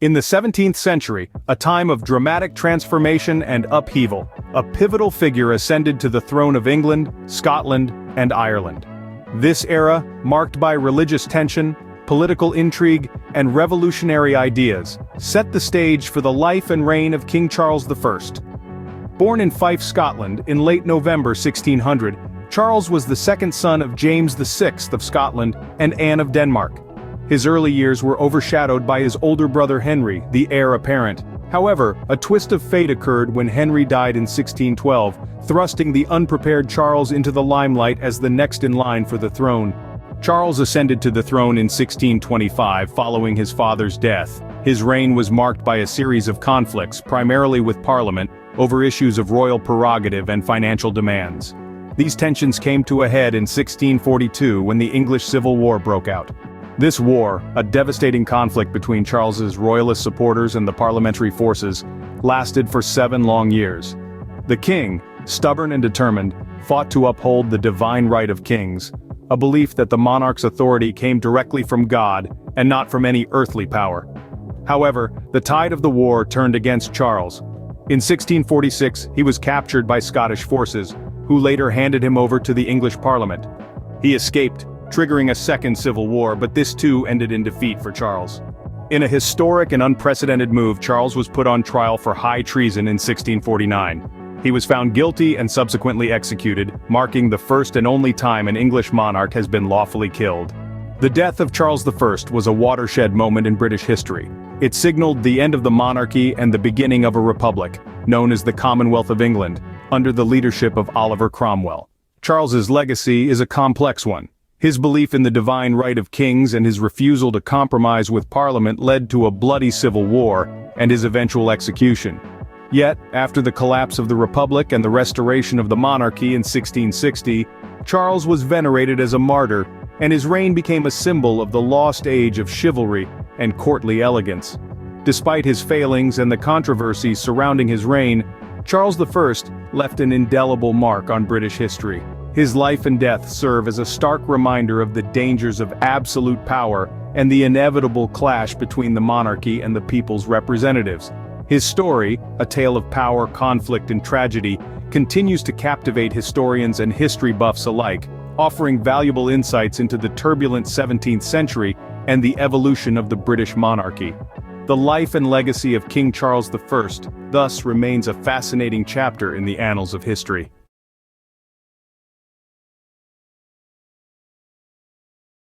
In the 17th century, a time of dramatic transformation and upheaval, a pivotal figure ascended to the throne of England, Scotland, and Ireland. This era, marked by religious tension, political intrigue, and revolutionary ideas, set the stage for the life and reign of King Charles I. Born in Fife, Scotland, in late November 1600, Charles was the second son of James VI of Scotland and Anne of Denmark. His early years were overshadowed by his older brother Henry, the heir apparent. However, a twist of fate occurred when Henry died in 1612, thrusting the unprepared Charles into the limelight as the next in line for the throne. Charles ascended to the throne in 1625 following his father's death. His reign was marked by a series of conflicts, primarily with Parliament, over issues of royal prerogative and financial demands. These tensions came to a head in 1642 when the English Civil War broke out. This war, a devastating conflict between Charles's royalist supporters and the parliamentary forces, lasted for 7 long years. The king, stubborn and determined, fought to uphold the divine right of kings, a belief that the monarch's authority came directly from God and not from any earthly power. However, the tide of the war turned against Charles. In 1646, he was captured by Scottish forces, who later handed him over to the English Parliament. He escaped, triggering a second civil war, but this too ended in defeat for Charles. In a historic and unprecedented move, Charles was put on trial for high treason in 1649. He was found guilty and subsequently executed, marking the first and only time an English monarch has been lawfully killed. The death of Charles I was a watershed moment in British history. It signaled the end of the monarchy and the beginning of a republic, known as the Commonwealth of England, under the leadership of Oliver Cromwell. Charles's legacy is a complex one. His belief in the divine right of kings and his refusal to compromise with Parliament led to a bloody civil war and his eventual execution. Yet, after the collapse of the Republic and the restoration of the monarchy in 1660, Charles was venerated as a martyr, and his reign became a symbol of the lost age of chivalry and courtly elegance. Despite his failings and the controversies surrounding his reign, Charles I left an indelible mark on British history. His life and death serve as a stark reminder of the dangers of absolute power and the inevitable clash between the monarchy and the people's representatives. His story, a tale of power, conflict, and tragedy, continues to captivate historians and history buffs alike, offering valuable insights into the turbulent 17th century and the evolution of the British monarchy. The life and legacy of King Charles I thus remains a fascinating chapter in the annals of history.